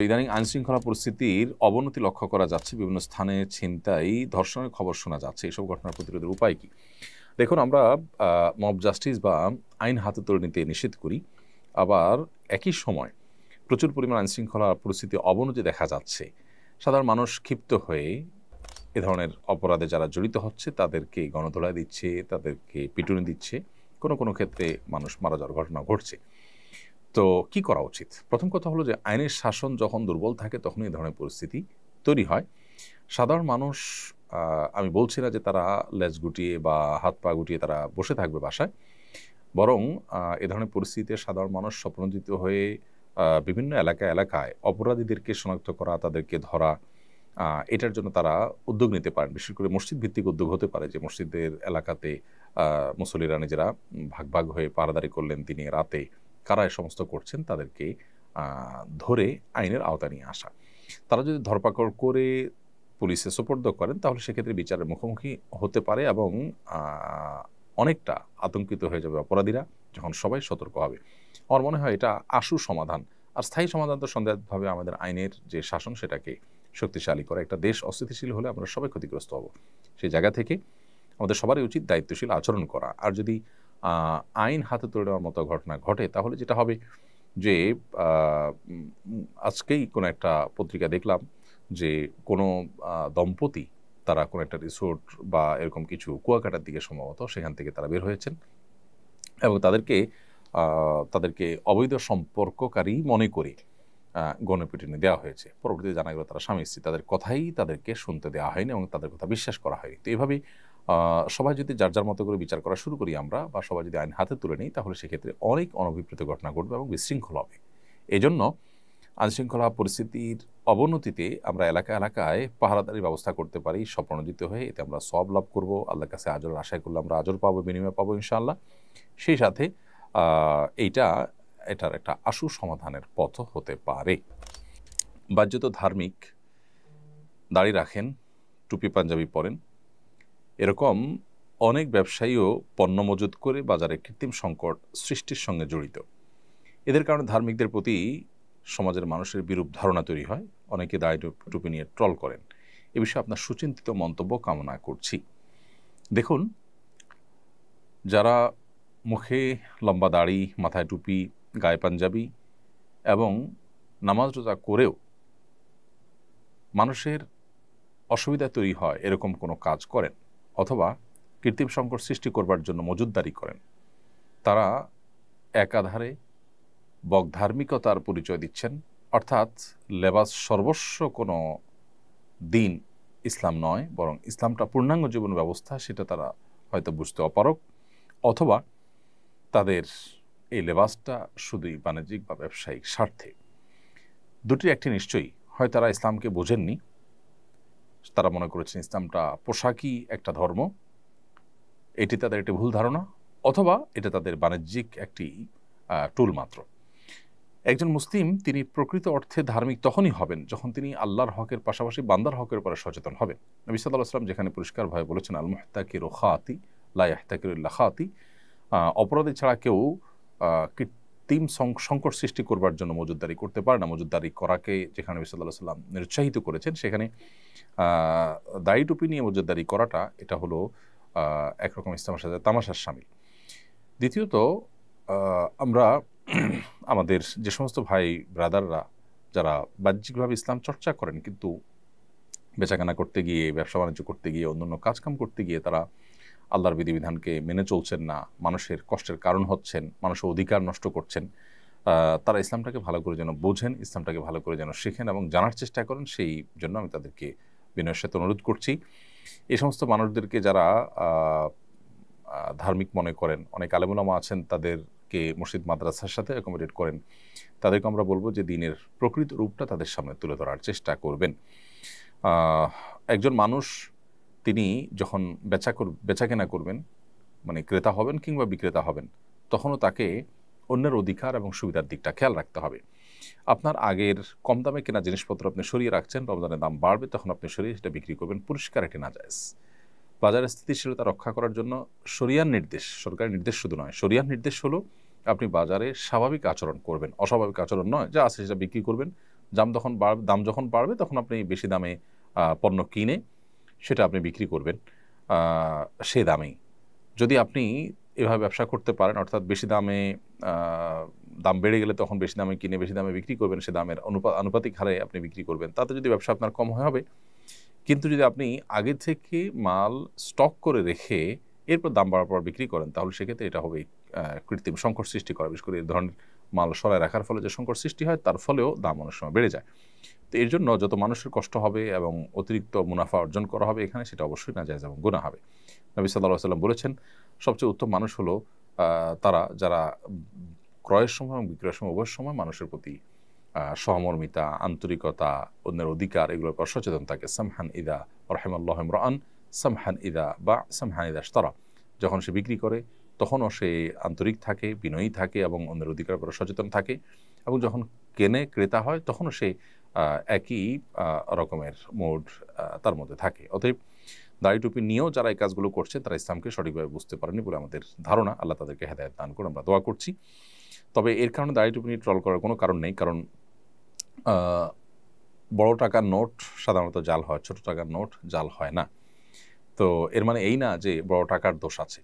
ইদানিং আইনশৃঙ্খলা পরিস্থিতির অবনতি লক্ষ্য করা যাচ্ছে। বিভিন্ন স্থানে ছিনতাই, ধর্ষণের খবর শোনা যাচ্ছে। এসব ঘটনার প্রতিরোধের উপায় কি? দেখুন, আমরা মব জাস্টিস বা আইন হাতে তুলে নিতে নিষেধ করি। আবার একই সময় প্রচুর পরিমাণ আইনশৃঙ্খলা পরিস্থিতি অবনতি দেখা যাচ্ছে। সাধারণ মানুষ ক্ষিপ্ত হয়ে এ ধরনের অপরাধে যারা জড়িত হচ্ছে তাদেরকে গণধোলাই দিচ্ছে, তাদেরকে পিটুনি দিচ্ছে। কোনো কোনো ক্ষেত্রে মানুষ মারা যাওয়ার ঘটনা ঘটছে। তো কি করা উচিত? প্রথম কথা হলো যে আইনের শাসন যখন দুর্বল থাকে তখনই এই ধরনের পরিস্থিতি তৈরি হয়। সাধারণ মানুষ, আমি বলছি না যে তারা লেজ গুটিয়ে বা হাত পা গুটিয়ে তারা বসে থাকবে বাসায়। বরং এ ধরনের পরিস্থিতিতে সাধারণ মানুষ স্বপ্নজিত হয়ে বিভিন্ন এলাকায় অপরাধীদেরকে শনাক্ত করা, তাদেরকে ধরা, এটার জন্য তারা উদ্যোগ নিতে পারেন। বিশেষ করে মসজিদ ভিত্তিক উদ্যোগ হতে পারে যে মসজিদের এলাকাতে মুসল্লিরা নিজেরা ভাগ হয়ে পাহারাদারি করলেন দিনে রাতে। কারা এ সমস্ত করছেন তাদেরকে ধরে আইনের আওতায় নিয়ে আসা। তারা যদি ধরপাকড় করে পুলিশে সোপর্দ করেন তাহলে সেক্ষেত্রে বিচারের মুখোমুখি হতে পারে এবং অনেকটা আতঙ্কিত হয়ে যাবে অপরাধীরা যখন সবাই সতর্ক হবে। আমার মনে হয় এটা আশু সমাধান। আর স্থায়ী সমাধান তো সন্দেহভাবে আমাদের আইনের যে শাসন সেটাকে শক্তিশালী করে। একটা দেশ অস্থিতিশীল হলে আমরা সবাই ক্ষতিগ্রস্ত হব। সেই জায়গা থেকে আমাদের সবারই উচিত দায়িত্বশীল আচরণ করা। আর যদি আইন হাতে তুলে নেওয়ার মতো ঘটনা ঘটে তাহলে যেটা হবে যে আজকেই কোনো একটা পত্রিকা দেখলাম যে কোনো দম্পতি তারা কোনো একটা রিসোর্ট বা এরকম কিছু কুয়াকাটার দিকে সম্ভবত সেখান থেকে তারা বের হয়েছেন এবং তাদেরকে অবৈধ সম্পর্ককারী মনে করে গণপিটুনি দেওয়া হয়েছে। পরবর্তীতে জানা গেল তারা স্বামী স্ত্রী, তাদের কথাই তাদেরকে শুনতে দেওয়া হয়নি এবং তাদের কথা বিশ্বাস করা হয়নি। তো এইভাবেই সবাই যদি যার যার মতো করে বিচার করা শুরু করি আমরা, বা সবাই যদি আইন হাতে তুলে নিই তাহলে সেক্ষেত্রে অনেক অনভিপ্রেত ঘটনা ঘটবে এবং বিশৃঙ্খল হবে। এজন্য আইনশৃঙ্খলা পরিস্থিতির অবনতিতে আমরা এলাকায় পাহারাদারির ব্যবস্থা করতে পারি স্বপ্নজিত হয়ে। এতে আমরা সওয়াব লাভ করব, আল্লাহর কাছে আজরের আশায় করলে আমরা আজর পাবো, বিনিময় পাবো ইনশাআল্লাহ। সেই সাথে এটার একটা আশু সমাধানের পথ হতে পারে। বাহ্যত ধার্মিক, দাড়ি রাখেন, টুপি পাঞ্জাবি পরেন, এরকম অনেক ব্যবসায়ীও পণ্য মজুত করে বাজারে কৃত্রিম সংকট সৃষ্টির সঙ্গে জড়িত। এদের কারণে ধার্মিকদের প্রতি সমাজের মানুষের বিরূপ ধারণা তৈরি হয়। অনেকে দাড়ি টুপি নিয়ে ট্রল করেন। এ বিষয়ে আপনার সুচিন্তিত মন্তব্য কামনা করছি। দেখুন, যারা মুখে লম্বা দাড়ি, মাথায় টুপি, গায়ে পাঞ্জাবি এবং নামাজ রোজা করেও মানুষের অসুবিধা তৈরি হয় এরকম কোনো কাজ করেন অথবা কৃত্রিম সংকট সৃষ্টি করবার জন্য মজুতদারি করেন, তারা একাধারে বগধার্মিকতার পরিচয় দিচ্ছেন। অর্থাৎ লেবাস সর্বস্ব কোনো দিন ইসলাম নয়, বরং ইসলামটা পূর্ণাঙ্গ জীবন ব্যবস্থা, সেটা তারা হয়তো বুঝতে অপারগ, অথবা তাদের এই লেবাসটা শুধুই বাণিজ্যিক বা ব্যবসায়িক স্বার্থে। দুটির একটি নিশ্চয়ই, হয় তারা ইসলামকে বোঝেননি, তারা মনে করেছেন ইসলামটা পোশাকই একটা ধর্ম, এটি তাদের একটি ভুল ধারণা, অথবা এটা তাদের বাণিজ্যিক একটি টুল মাত্র। একজন মুসলিম তিনি প্রকৃত অর্থে ধার্মিক তখনই হবেন যখন তিনি আল্লাহর হকের পাশাপাশি বান্দার হকের উপরে সচেতন হবেন। নবী সাল্লাল্লাহু আলাইহি ওয়াসাল্লাম যেখানে পরিষ্কারভাবে বলেছেন, আল মুহতাকিরু খাতি লা ইয়াহতাকিরু ইল্লা খাতি, অপরাধী ছাড়া কেউ কৃত্রিম সংকট সৃষ্টি করবার জন্য মজুতদারি করতে পারে না। মজুতদারি করাকে যেখানে নবী সাল্লাল্লাহু আলাইহি ওয়াসাল্লাম নিরুৎসাহিত করেছেন, সেখানে দাড়ি টুপি নিয়ে মজুতদারি করাটা এটা হলো একরকম ইসলামের সাথে তামাশার শামিল। দ্বিতীয়ত, আমরা আমাদের যে সমস্ত ভাই ব্রাদাররা যারা বাহ্যিকভাবে ইসলাম চর্চা করেন কিন্তু বেচাকেনা করতে গিয়ে, ব্যবসা বাণিজ্য করতে গিয়ে, অন্যান্য কাজকাম করতে গিয়ে তারা আল্লাহর বিধিবিধানকে মেনে চলছেন না, মানুষের কষ্টের কারণ হচ্ছেন, মানুষের অধিকার নষ্ট করছেন, তারা ইসলামটাকে ভালো করে যেন বোঝেন, ইসলামটাকে ভালো করে যেন শেখেন এবং জানার চেষ্টা করেন, সেই জন্য আমি তাদেরকে বিনয়ের সাথে অনুরোধ করছি। এই সমস্ত মানুষদেরকে যারা ধার্মিক মনে করেন, অনেক আলেম ওলামা আছেন তাদেরকে মসজিদ মাদ্রাসার সাথে অ্যাকোমোডেট করেন, তাদেরকে আমরা বলবো যে দিনের প্রকৃত রূপটা তাদের সামনে তুলে ধরার চেষ্টা করবেন। একজন মানুষ তিনি যখন বেচাকেনা করবেন, মানে ক্রেতা হবেন কিংবা বিক্রেতা হবেন, তখনও তাকে অন্যের অধিকার এবং সুবিধার দিকটা খেয়াল রাখতে হবে। আপনার আগের কম দামে কেনা জিনিসপত্র আপনি সরিয়ে রাখছেন, রমজানের দাম বাড়বে তখন আপনি সরিয়ে সেটা বিক্রি করবেন, পরিষ্কার এটি নাজায়েজ। বাজারের স্থিতিশীলতা রক্ষা করার জন্য শরিয়ার নির্দেশ, সরকারি নির্দেশ শুধু নয়, শরিয়ার নির্দেশ হলো আপনি বাজারে স্বাভাবিক আচরণ করবেন, অস্বাভাবিক আচরণ নয়, যা আছে সেটা বিক্রি করবেন, দাম যখন বাড়বে তখন আপনি বেশি দামে পণ্য কিনে সেটা আপনি বিক্রি করবেন সে দামেই। যদি আপনি এভাবে ব্যবসা করতে পারেন, অর্থাৎ বেশি দামে দাম বেড়ে গেলে তখন বেশি দামে কিনে বেশি দামে বিক্রি করবেন, সে দামের আনুপাতিক হারে আপনি বিক্রি করবেন, তাতে যদি ব্যবসা আপনার কম হবে। কিন্তু যদি আপনি আগে থেকে মাল স্টক করে রেখে এরপর দাম বাড়ার পর বিক্রি করেন, তাহলে সেক্ষেত্রে এটা হবে কৃত্রিম সংকট সৃষ্টি করা। বিশেষ করে এই ধরনের মাল সরায় রাখার ফলে যে সংকট সৃষ্টি হয়, তার ফলেও দাম অনেক সময় বেড়ে যায়। তো এর জন্য যত মানুষের কষ্ট হবে এবং অতিরিক্ত মুনাফা অর্জন করা হবে এখানে, সেটা অবশ্যই নাজায়েজ এবং গুনাহ হবে। নবী সাল্লাল্লাহু আলাইহি ওয়াসাল্লাম বলেছেন, সবচেয়ে উত্তম মানুষ হলো তারা যারা ক্রয়ের সময় এবং বিক্রয়ের সময় উভয় সময় মানুষের প্রতি সহমর্মিতা, আন্তরিকতা, অন্যের অধিকার এগুলোর উপর সচেতন থাকে। সামহান ইদা রাহিমাল্লাহু ইমরাআন সামহান ইদা ইশতারা। যখন সে বিক্রি করে তখনও সে আন্তরিক থাকে, বিনয়ী থাকে এবং অন্যের অধিকারের উপর সচেতন থাকে, এবং যখন ক্রেতা হয় তখনও সে একই রকমের মুড তার মধ্যে থাকে। অতএব দাড়ি টুপি নিয়েও যারা এই কাজগুলো করছে তারা ইসলামকে সঠিকভাবে বুঝতে পারেনি বলে আমাদের ধারণা। আল্লাহ তাদেরকে হেদায়েত দান করে আমরা দোয়া করছি। তবে এর কারণে দাড়ি টুপি নিয়ে ট্রল করার কোনো কারণ নেই, কারণ বড় টাকার নোট সাধারণত জাল হয়, ছোট টাকার নোট জাল হয় না। তো এর মানে এই না যে বড় টাকার দোষ আছে।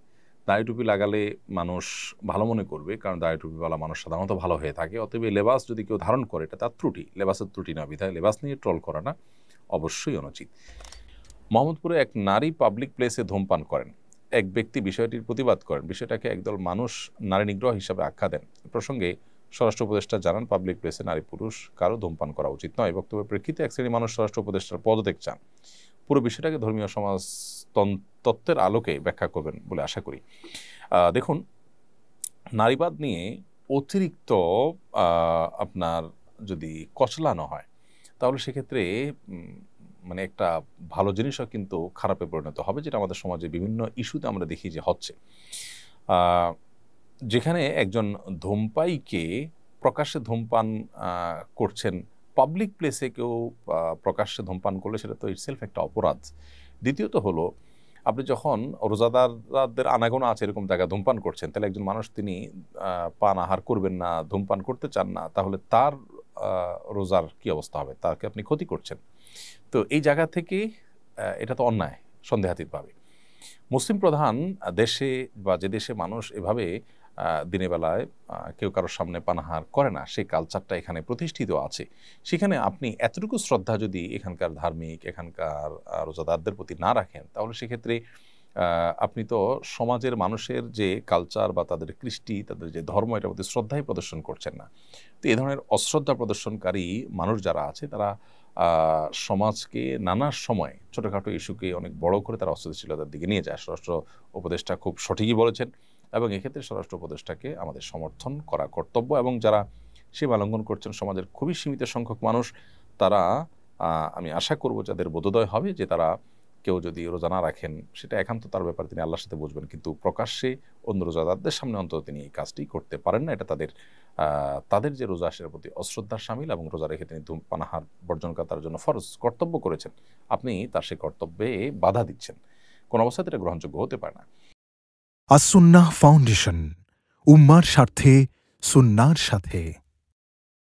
দাড়ি টুপি লাগালে মানুষ ভালো মনে করবে, কারণ দাড়ি টুপিওয়ালা মানুষ সাধারণত ভালো হয়ে থাকে। অতএব লেবাস যদি কেউ ধারণ করে এটা তার ত্রুটি, লেবাসের ত্রুটি না বিধায় লেবাস নিয়ে ট্রল করাটা অবশ্যই অনুচিত। মোহাম্মদপুরে এক নারী পাবলিক প্লেসে ধূমপান করেন। এক ব্যক্তি বিষয়টির প্রতিবাদ করেন। বিষয়টাকে একদল মানুষ নারী নিগ্রহ হিসাবে আখ্যা দেন। প্রসঙ্গে স্বরাষ্ট্র উপদেষ্টা জানান, পাবলিক প্লেসে নারী পুরুষ কারো ধূমপান করা উচিত নয়। বক্তব্যের প্রেক্ষিতে এক শ্রেণীর মানুষ স্বরাষ্ট্র উপদেষ্টার পদত্যাগ চান। পুরো বিষয়টাকে ধর্মীয় সমাজ তত্ত্বের আলোকে ব্যাখ্যা করবেন বলে আশা করি। দেখুন, নারীবাদ নিয়ে অতিরিক্ত আপনার যদি কচলানো হয়, তাহলে সেক্ষেত্রে মানে একটা ভালো জিনিসও কিন্তু খারাপে পরিণত হবে, যেটা আমাদের সমাজে বিভিন্ন ইস্যুতে আমরা দেখি যে হচ্ছে। যেখানে একজন ধূমপায়ীকে প্রকাশ্যে ধূমপান করছেন, পাবলিক প্লেসে কেউ প্রকাশ্যে ধূমপান করলে সেটা তো ইটসেলফ একটা অপরাধ। দ্বিতীয়ত হলো, আপনি যখন রোজাদারদের আনাগোনা আছে এরকম জায়গায় ধূমপান করছেন, তাহলে একজন মানুষ তিনি পান আহার করবেন না, ধূমপান করতে চান না, তাহলে তার রোজার কি অবস্থা হবে? তাকে আপনি ক্ষতি করছেন। তো এই জায়গা থেকে এটা তো অন্যায় সন্দেহাতীতভাবে। মুসলিম প্রধান দেশে বা যে দেশে মানুষ এভাবে দিনের বেলায় কেউ কারোর সামনে পানাহার করে না, সেই কালচারটা এখানে প্রতিষ্ঠিত আছে, সেখানে আপনি এতটুকু শ্রদ্ধা যদি এখানকার ধার্মিক, এখানকার রোজাদারদের প্রতি না রাখেন, তাহলে সেক্ষেত্রে আপনি তো সমাজের মানুষের যে কালচার বা তাদের কৃষ্টি, তাদের যে ধর্ম, এটার প্রতি শ্রদ্ধাই প্রদর্শন করছেন না। তো এই ধরনের অশ্রদ্ধা প্রদর্শনকারী মানুষ যারা আছে, তারা সমাজকে নানা সময় ছোটোখাটো ইস্যুকে অনেক বড় করে তারা অস্থিতিশীলতার দিকে নিয়ে যায়। স্বরাষ্ট্র উপদেষ্টা খুব সঠিকই বলেছেন, এবং এক্ষেত্রে স্বরাষ্ট্র উপদেষ্টাকে আমাদের সমর্থন করা কর্তব্য। এবং যারা সীমা লঙ্ঘন করছেন, সমাজের খুবই সীমিত সংখ্যক মানুষ, তারা আমি আশা করব যাদের বোধোদয় হবে যে তারা কেউ যদি রোজা না রাখেন, সেটা একান্ত তার ব্যাপার, তিনি আল্লাহর সাথে বুঝবেন, কিন্তু প্রকাশ্যে অন্য রোজাদারদের সামনে অন্তত তিনি এই কাজটি করতে পারেন না। এটা তাদের যে রোজা, সেটার প্রতি অশ্রদ্ধার শামিল, এবং রোজা রেখে তিনি পানাহার বর্জন করা তার জন্য ফরজ কর্তব্য করেছেন। আপনি তার সেই কর্তব্যে বাধা দিচ্ছেন, কোন অবস্থাতে এটা গ্রহণযোগ্য হতে পারে না। আস-সুন্নাহ ফাউন্ডেশন, উম্মার স্বার্থে সুন্নাহর সাথে।